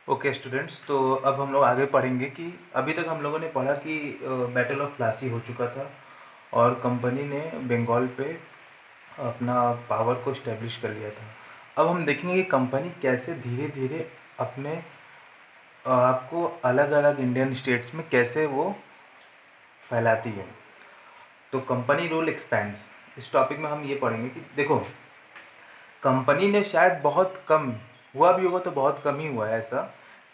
Okay students, तो अब हम लोग आगे पढ़ेंगे कि अभी तक हम लोगों ने पढ़ा कि बैटल ऑफ प्लासी हो चुका था और कंपनी ने बंगाल पे अपना पावर को इस्टेब्लिश कर लिया था। अब हम देखेंगे कि कंपनी कैसे धीरे धीरे अपने आपको अलग अलग इंडियन स्टेट्स में कैसे वो फैलाती है। तो कंपनी रूल एक्सपेंड्स, इस टॉपिक में हम ये पढ़ेंगे कि देखो, कंपनी ने शायद बहुत कम हुआ भी होगा, तो बहुत कम ही हुआ है ऐसा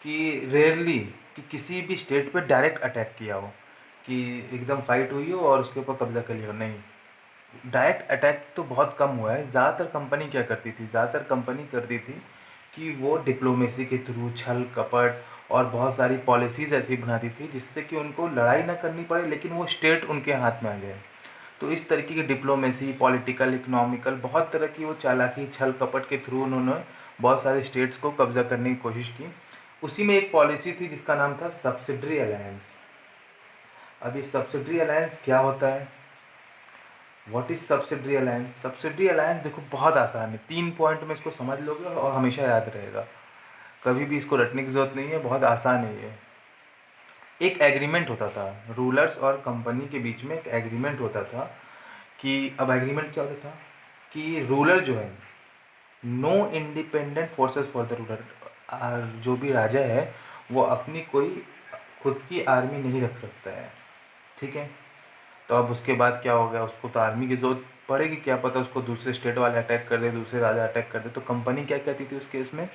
कि रेयरली कि किसी भी स्टेट पे डायरेक्ट अटैक किया हो, कि एकदम फाइट हुई हो और उसके ऊपर कब्जा कर लिया हो। नहीं, डायरेक्ट अटैक तो बहुत कम हुआ है। ज़्यादातर कंपनी क्या करती थी, ज़्यादातर कंपनी करती थी कि वो डिप्लोमेसी के थ्रू, छल कपट और बहुत सारी पॉलिसीज़ ऐसी बनाती थी जिससे कि उनको लड़ाई ना करनी पड़े, लेकिन वो स्टेट उनके हाथ में आ जाए। तो इस तरीके की डिप्लोमेसी, पॉलिटिकल, इकोनॉमिकल, बहुत तरह की वो चालाकी, छल कपट के थ्रू उन्होंने बहुत सारे स्टेट्स को कब्जा करने की कोशिश की। उसी में एक पॉलिसी थी जिसका नाम था सब्सिडरी अलायंस। अब ये सब्सिडरी अलायंस क्या होता है? What is subsidiary alliance? Subsidiary alliance देखो बहुत आसान है, 3 पॉइंट में इसको समझ लोगे और हमेशा याद रहेगा। कभी भी इसको रटने की ज़रूरत नहीं है, बहुत आसान है ये। एक एग्रीमेंट होता था रूलर्स और कंपनी के बीच में, एक एग्रीमेंट होता था कि अब एग्रीमेंट क्या होता था कि रूलर जो है, no independent forces for the ruler, जो भी राजा है वो अपनी कोई खुद की आर्मी नहीं रख सकता है। ठीक है, तो अब उसके बाद क्या हो गया, उसको तो आर्मी की ज़रूरत पड़ेगी, क्या पता उसको दूसरे स्टेट वाले अटैक कर दे, दूसरे राजा अटैक कर दे। तो कंपनी क्या कहती थी उस केस में?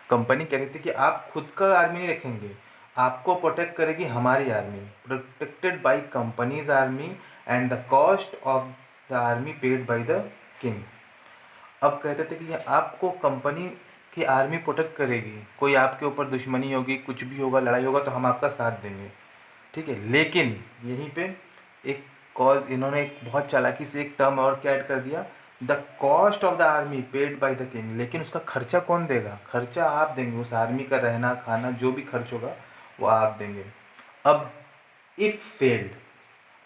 कंपनी कहती थी कि आप खुद का आर्मी नहीं रखेंगे, आपको प्रोटेक्ट करेगी हमारी army, protected by companies army and the cost of the army paid by the king. अब कहते थे कि आपको कंपनी की आर्मी प्रोटेक्ट करेगी, कोई आपके ऊपर दुश्मनी होगी, कुछ भी होगा, लड़ाई होगा, तो हम आपका साथ देंगे। ठीक है, लेकिन यहीं पे एक कॉज, इन्होंने एक बहुत चालाकी से एक टर्म और क्या ऐड कर दिया, the cost of the army paid by the king. लेकिन उसका खर्चा कौन देगा? खर्चा आप देंगे, उस आर्मी का रहना खाना जो भी खर्च होगा वो आप देंगे। अब इफ़ फेल्ड,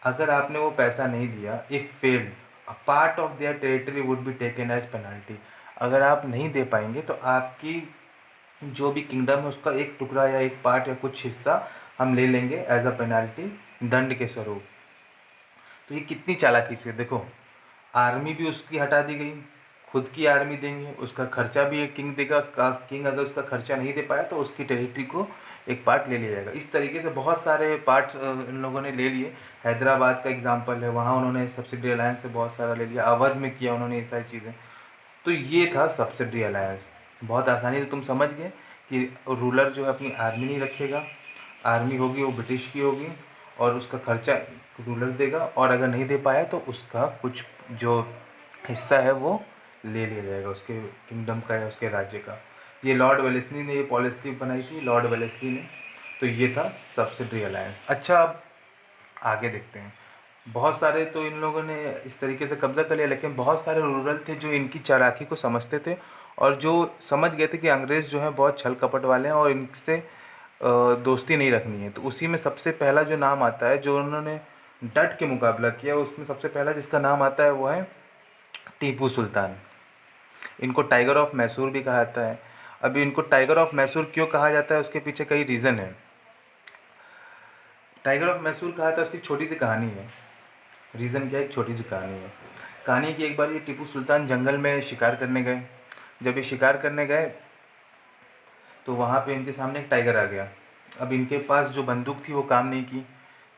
अगर आपने वो पैसा नहीं दिया, if failed, a part of their territory would be taken as penalty. अगर आप नहीं दे पाएंगे तो आपकी जो भी किंगडम है उसका एक टुकड़ा या एक पार्ट या कुछ हिस्सा हम ले लेंगे एज अ पेनल्टी, दंड के स्वरूप। तो ये कितनी चालाकी से, देखो, आर्मी भी उसकी हटा दी गई, खुद की आर्मी देंगे, उसका खर्चा भी एक किंग देगा। किंग अगर उसका खर्चा नहीं दे पाया तो उसकी टेरिटरी को एक पार्ट ले लिया जाएगा। इस तरीके से बहुत सारे पार्ट्स इन लोगों ने ले लिए। हैदराबाद का एग्जाम्पल है, वहाँ उन्होंने सब्सिडी अलायंस से बहुत सारा ले लिया। अवध में किया उन्होंने ये सारी चीज़ें। तो ये था सब्सिडी अलायंस। बहुत आसानी से तुम समझ गए कि रूलर जो है अपनी आर्मी नहीं रखेगा, आर्मी होगी वो ब्रिटिश की होगी और उसका खर्चा रूलर देगा, और अगर नहीं दे पाया तो उसका कुछ जो हिस्सा है वो ले लिया जाएगा, उसके किंगडम का या उसके राज्य का। ये लॉर्ड वेलेस्ली ने ये पॉलिसी बनाई थी, लॉर्ड वेलेस्ली ने। तो ये था सब्सिडरी अलायंस। अच्छा, अब आगे देखते हैं। बहुत सारे तो इन लोगों ने इस तरीके से कब्जा कर लिया, लेकिन बहुत सारे रूरल थे जो इनकी चालाकी को समझते थे और जो समझ गए थे कि अंग्रेज़ जो हैं बहुत छल कपट वाले हैं और इनसे दोस्ती नहीं रखनी है। तो उसी में सबसे पहला जो नाम आता है, जो उन्होंने डट के मुकाबला किया, उसमें सबसे पहला जिसका नाम आता है वो है टीपू सुल्तान। इनको टाइगर ऑफ मैसूर भी कहा जाता है। अभी इनको टाइगर ऑफ मैसूर क्यों कहा जाता है, उसके पीछे कई रीज़न है। टाइगर ऑफ मैसूर कहा था, उसकी छोटी सी कहानी है। रीज़न क्या है? एक छोटी सी कहानी है। कहानी की, एक बार ये टीपू सुल्तान जंगल में शिकार करने गए। जब ये शिकार करने गए तो वहाँ पे इनके सामने एक टाइगर आ गया। अब इनके पास जो बंदूक थी वो काम नहीं की,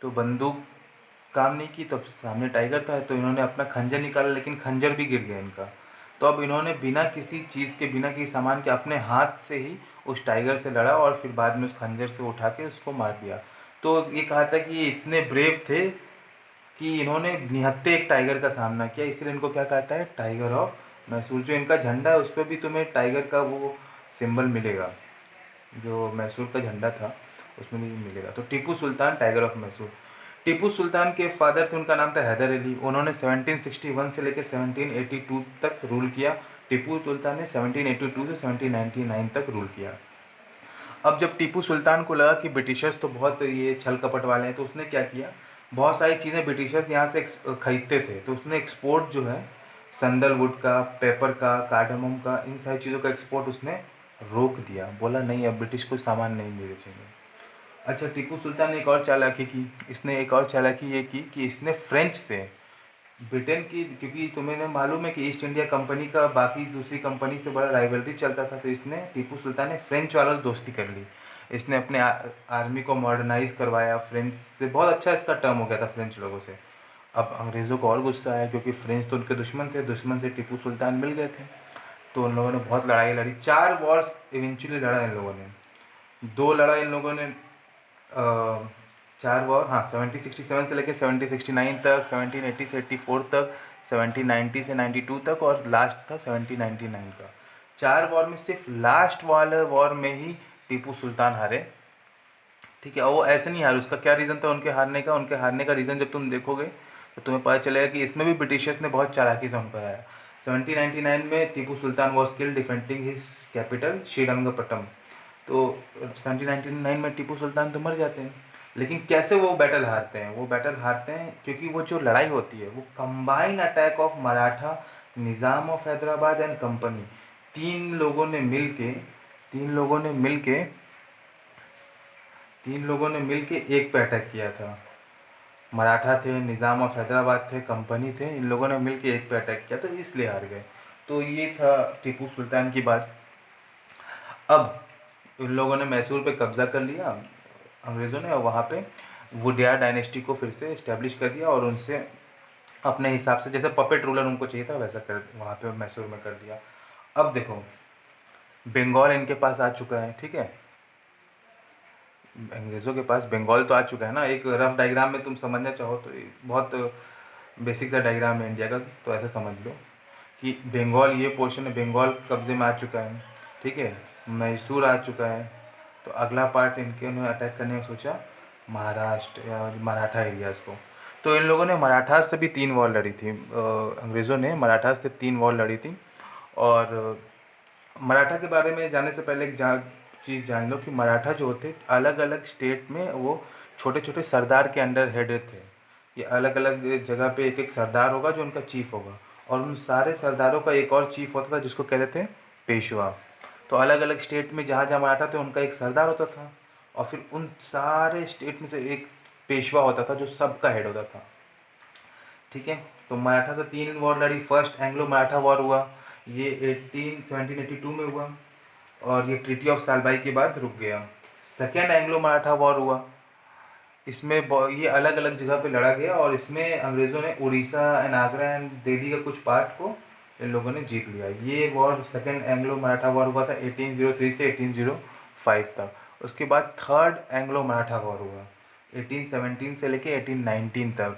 तो बंदूक काम नहीं की, तब सामने टाइगर था, तो इन्होंने अपना खंजर निकाला, लेकिन खंजर भी गिर गया इनका। तो अब इन्होंने बिना किसी चीज़ के, बिना किसी सामान के, अपने हाथ से ही उस टाइगर से लड़ा और फिर बाद में उस खंजर से उठा के उसको मार दिया। तो ये कहा था कि ये इतने ब्रेव थे कि इन्होंने निहत्थे एक टाइगर का सामना किया, इसलिए इनको क्या कहता है, टाइगर ऑफ मैसूर। जो इनका झंडा है उस पर भी तुम्हें टाइगर का वो सिंबल मिलेगा, जो मैसूर का झंडा था उसमें भी मिलेगा। तो टीपू सुल्तान, टाइगर ऑफ मैसूर। टीपू सुल्तान के फादर थे, उनका नाम था हैदर अली। उन्होंने 1761 से लेकर 1782 तक रूल किया। टीपू सुल्तान ने 1782 से 1799 तक रूल किया। अब जब टीपू सुल्तान को लगा कि ब्रिटिशर्स तो बहुत ये छल कपट वाले हैं, तो उसने क्या किया, बहुत सारी चीज़ें ब्रिटिशर्स यहाँ से खरीदते थे, तो उसने एक्सपोर्ट जो है सैंडलवुड का, पेपर का, कार्डमम का, इन सारी चीज़ों का एक्सपोर्ट उसने रोक दिया, बोला नहीं अब ब्रिटिश को सामान नहीं बेचेंगे। अच्छा, टीपू सुल्तान ने एक और चालाकी की, इसने एक और चालाकी ये की कि इसने फ्रेंच से ब्रिटेन की, क्योंकि तुम्हें मालूम है कि ईस्ट इंडिया कंपनी का बाकी दूसरी कंपनी से बड़ा राइवलरी चलता था, तो इसने टीपू सुल्तान ने फ्रेंच वालों से दोस्ती कर ली। इसने अपने आर्मी को मॉडर्नाइज करवाया फ्रेंच से, बहुत अच्छा इसका टर्म हो गया था फ्रेंच लोगों से। अब अंग्रेज़ों को और गुस्सा आया, क्योंकि फ्रेंच तो उनके दुश्मन थे, दुश्मन से टीपू सुल्तान मिल गए थे। तो उन लोगों ने बहुत लड़ाई लड़ी, 4 वॉर्स इवेंचुअली लड़ा इन लोगों ने। 2 लड़ा इन लोगों ने, 4 वॉर, हाँ, 1767 से लेकर 1769 तक, 1780 से 84 तक, 1790 से 92 तक, और लास्ट था 1799 का। 4 वॉर में सिर्फ लास्ट वाले वॉर में ही टीपू सुल्तान हारे। ठीक है, और वो ऐसे नहीं हारे, उसका क्या रीज़न था उनके हारने का? उनके हारने का रीज़न जब तुम देखोगे तो तुम्हें पता चलेगा कि इसमें भी ब्रिटिशर्स ने बहुत चालाकी से उनको हराया। 1799 में Tipu Sultan was killed defending his capital Srirangapattam. तो 1799 में टीपू सुल्तान तो मर जाते हैं, लेकिन कैसे वो बैटल हारते हैं? वो बैटल हारते हैं क्योंकि वो जो लड़ाई होती है वो combine attack of Maratha, Nizam of Hyderabad and company, तीन लोगों ने मिल के तीन लोगों ने मिल के तीन लोगों ने मिल के एक पे अटैक किया था। मराठा थे, निज़ाम ऑफ हैदराबाद थे, कंपनी थे, इन लोगों ने मिल के एक पे अटैक किया, तो इसलिए हार गए। तो ये था टीपू सुल्तान की बात। अब इन लोगों ने मैसूर पे कब्ज़ा कर लिया अंग्रेज़ों ने, और वहाँ पे वुडियार डायनेस्टी को फिर से इस्टेब्लिश कर दिया, और उनसे अपने हिसाब से जैसे पपेट रूलर उनको चाहिए था वैसा कर वहाँ पे मैसूर में कर दिया। अब देखो, बंगाल इनके पास आ चुका है, ठीक है, अंग्रेज़ों के पास बंगाल तो आ चुका है ना। एक रफ डायग्राम में तुम समझना चाहो तो ये बहुत बेसिक सा डायग्राम है इंडिया का, तो ऐसा समझ लो कि बंगाल, ये पोर्शन है, बंगाल कब्जे में आ चुका है, ठीक है, मैसूर आ चुका है। तो अगला पार्ट इनके उन्होंने अटैक करने का सोचा, महाराष्ट्र या मराठा एरियाज़ को। तो इन लोगों ने मराठास से भी 3 वॉर लड़ी थी, अंग्रेज़ों ने मराठास से 3 वॉर लड़ी थी। और मराठा के बारे में जानने से पहले एक चीज़ जान लो कि मराठा जो होते अलग अलग स्टेट में वो छोटे छोटे सरदार के अंडर हेड थे। ये अलग अलग जगह पे एक एक सरदार होगा जो उनका चीफ होगा, और उन सारे सरदारों का एक और चीफ होता था जिसको कहते थे पेशवा। तो अलग अलग स्टेट में जहाँ जहाँ मराठा थे उनका एक सरदार होता था, और फिर उन सारे स्टेट में से एक पेशवा होता था जो सबका हेड होता था। ठीक है, तो मराठा से 3 वॉर लड़ी। फर्स्ट एंग्लो मराठा वॉर हुआ, ये 1782 में हुआ, और ये ट्रीटी ऑफ सालबाई के बाद रुक गया। सेकेंड एंग्लो मराठा वॉर हुआ, इसमें ये अलग अलग जगह पे लड़ा गया, और इसमें अंग्रेज़ों ने उड़ीसा एंड आगरा एंड दिल्ली का कुछ पार्ट को इन लोगों ने जीत लिया। ये war second Anglo Maratha war हुआ था 1803 से 1805 तक। उसके बाद थर्ड एंग्लो मराठा वॉर हुआ 1817 से लेके 1819 तक।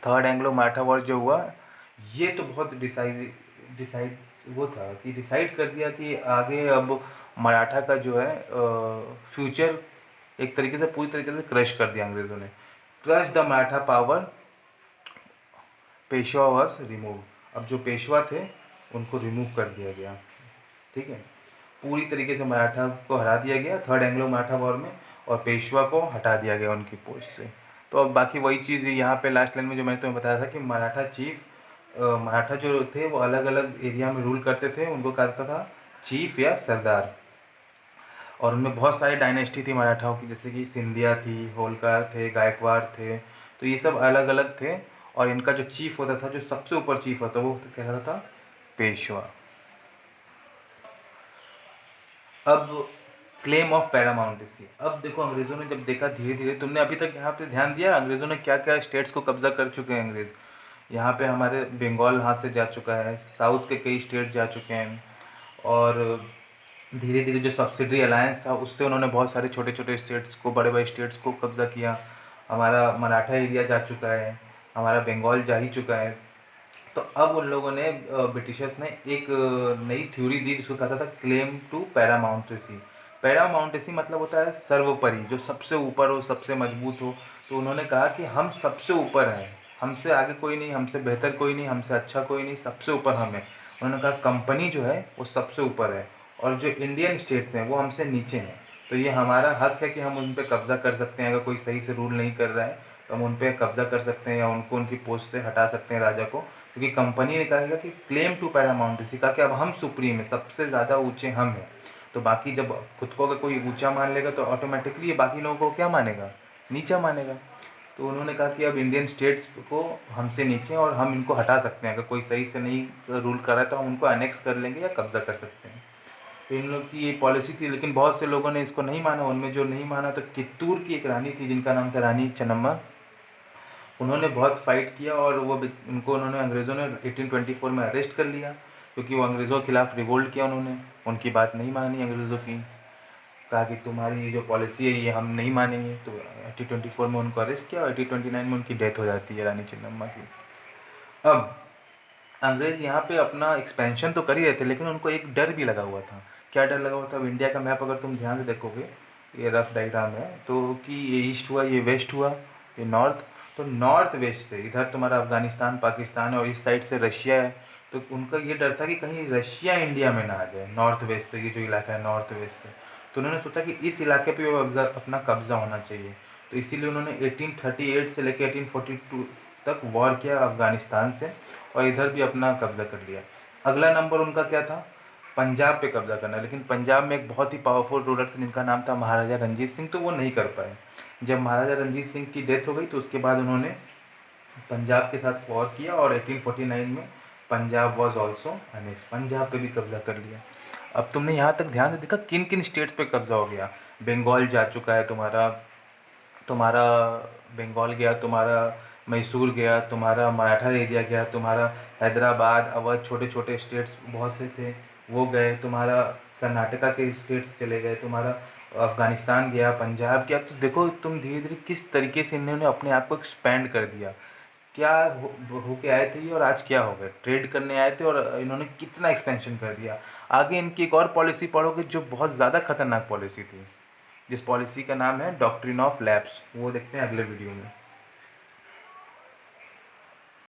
थर्ड एंग्लो मराठा वॉर जो हुआ, ये तो बहुत डिसाइड वो था कि डिसाइड कर दिया कि आगे अब मराठा का जो है फ्यूचर एक तरीके से पूरी तरीके से क्रश कर दिया अंग्रेज़ों ने। Crush the Maratha power, Peshwa was remove. अब जो पेशवा थे उनको रिमूव कर दिया गया, ठीक है, पूरी तरीके से मराठा को हरा दिया गया थर्ड एंग्लो मराठा वॉर में, और पेशवा को हटा दिया गया उनकी पोस्ट से। तो अब बाकी वही चीज़ यहाँ पे लास्ट लाइन में जो मैंने तुम्हें बताया था कि मराठा चीफ, मराठा जो थे वो अलग अलग एरिया में रूल करते थे, उनको कहा जाता था चीफ या सरदार। और उनमें बहुत सारी डायनेस्टी थी मराठाओं की, जैसे कि सिंधिया थी, होलकर थे, गायकवाड़ थे, तो ये सब अलग अलग थे। और इनका जो चीफ होता था, जो सबसे ऊपर चीफ होता वो कहता था पेशवा। अब क्लेम ऑफ पैरामाउंटेसी। अब देखो, अंग्रेज़ों ने जब देखा धीरे धीरे, तुमने अभी तक यहाँ पे ध्यान दिया अंग्रेज़ों ने क्या क्या स्टेट्स को कब्जा कर चुके हैं अंग्रेज़। यहाँ पे हमारे बंगाल हाथ से जा चुका है, साउथ के कई स्टेट जा चुके हैं, और धीरे धीरे जो सब्सिडरी अलायंस था उससे उन्होंने बहुत सारे छोटे छोटे स्टेट्स को, बड़े बड़े स्टेट्स को कब्जा किया। हमारा मराठा एरिया जा चुका है, हमारा बंगाल जा ही चुका है। तो अब उन लोगों ने, ब्रिटिशर्स ने एक नई थ्योरी दी जिसको कहता था क्लेम टू पैरामाउंटेसी। पैरामाउंटेसी मतलब होता है सर्वोपरि, जो सबसे ऊपर हो, सबसे मजबूत हो। तो उन्होंने कहा कि हम सबसे ऊपर हैं, हमसे आगे कोई नहीं, हमसे बेहतर कोई नहीं, हमसे अच्छा कोई नहीं, सबसे ऊपर हम हैं। उन्होंने कहा कंपनी जो है वो सबसे ऊपर है, और जो इंडियन स्टेट्स हैं वो हमसे नीचे हैं। तो ये हमारा हक है कि हम उन पर कब्ज़ा कर सकते हैं, अगर कोई सही से रूल नहीं कर रहा है तो हम उन पर कब्ज़ा कर सकते हैं, या उनको उनकी पोस्ट से हटा सकते हैं, राजा को। क्योंकि कंपनी ने कहा कि क्लेम टू पैरामाउंटेसी, कहा कि अब हम सुप्रीम है, सबसे ज़्यादा ऊंचे हम हैं। तो बाकी जब खुद को अगर कोई ऊंचा मान लेगा तो ऑटोमेटिकली ये बाकी लोगों को क्या मानेगा, नीचा मानेगा। तो उन्होंने कहा कि अब इंडियन स्टेट्स को हमसे नीचे और हम इनको हटा सकते हैं, अगर कोई सही से नहीं रूल कर रहा है तो हम उनको अनेक्स कर लेंगे या कब्जा कर सकते हैं। तो इन लोग की ये पॉलिसी थी, लेकिन बहुत से लोगों ने इसको नहीं माना। उनमें जो नहीं माना तो कित्तूर की एक रानी थी जिनका नाम था रानी चन्नम्मा। उन्होंने बहुत फाइट किया और उनको उन्होंने अंग्रेज़ों ने 1824 में अरेस्ट कर लिया, क्योंकि वो अंग्रेज़ों के खिलाफ़ रिवोल्ट किया उन्होंने, उनकी बात नहीं मानी अंग्रेज़ों की। कहा कि तुम्हारी ये जो पॉलिसी है ये हम नहीं मानेंगे। तो 1824 में उनको अरेस्ट किया और 1829 में उनकी डेथ हो जाती है रानी चन्नम्मा की। अब अंग्रेज़ यहाँ पे अपना एक्सपेंशन तो कर ही रहे थे, लेकिन उनको एक डर भी लगा हुआ था। क्या डर लगा हुआ था? अब इंडिया का मैप अगर तुम ध्यान से देखोगे, ये रफ डायग्राम है, तो कि ये ईस्ट हुआ, ये वेस्ट हुआ, ये नॉर्थ। तो नॉर्थ वेस्ट से इधर तुम्हारा अफगानिस्तान, पाकिस्तान है, और इस साइड से रशिया है। तो उनका ये डर था कि कहीं रशिया इंडिया में ना आ जाए, नॉर्थ वेस्ट से, ये जो इलाका है नॉर्थ वेस्ट से। तो उन्होंने सोचा कि इस इलाके पे अपना कब्जा होना चाहिए। तो इसीलिए उन्होंने 1838 से लेकर 1842 तक वॉर किया अफगानिस्तान से, और इधर भी अपना कब्जा कर लिया। अगला नंबर उनका क्या था? पंजाब पे कब्जा करना। लेकिन पंजाब में एक बहुत ही पावरफुल रूलर थे जिनका नाम था महाराजा रंजीत सिंह, तो वो नहीं कर पाए। जब महाराजा रंजीत सिंह की डेथ हो गई तो उसके बाद उन्होंने पंजाब के साथ वॉर किया और 1849 में Punjab was also annex, Punjab पे भी कब्जा कर लिया। अब तुमने यहाँ तक ध्यान से देखा किन किन स्टेट्स पे कब्जा हो गया। बंगाल जा चुका है तुम्हारा, तुम्हारा बंगाल गया, तुम्हारा मैसूर गया, तुम्हारा मराठा एरिया गया, तुम्हारा हैदराबाद, अवध, छोटे छोटे स्टेट्स बहुत से थे वो गए, तुम्हारा कर्नाटका के स्टेट्स चले गए, तुम्हारा अफ़गानिस्तान गया, पंजाब गया। तो देखो तुम धीरे धीरे किस तरीके से इन्होंने अपने आप को एक्सपेंड कर दिया। क्या हो के आए थे ये और आज क्या हो गए? ट्रेड करने आए थे और इन्होंने कितना एक्सपेंशन कर दिया। आगे इनकी एक और पॉलिसी पढ़ोगे जो बहुत ज़्यादा खतरनाक पॉलिसी थी, जिस पॉलिसी का नाम है डॉक्ट्रिन ऑफ लैप्स। वो देखते हैं अगले वीडियो में।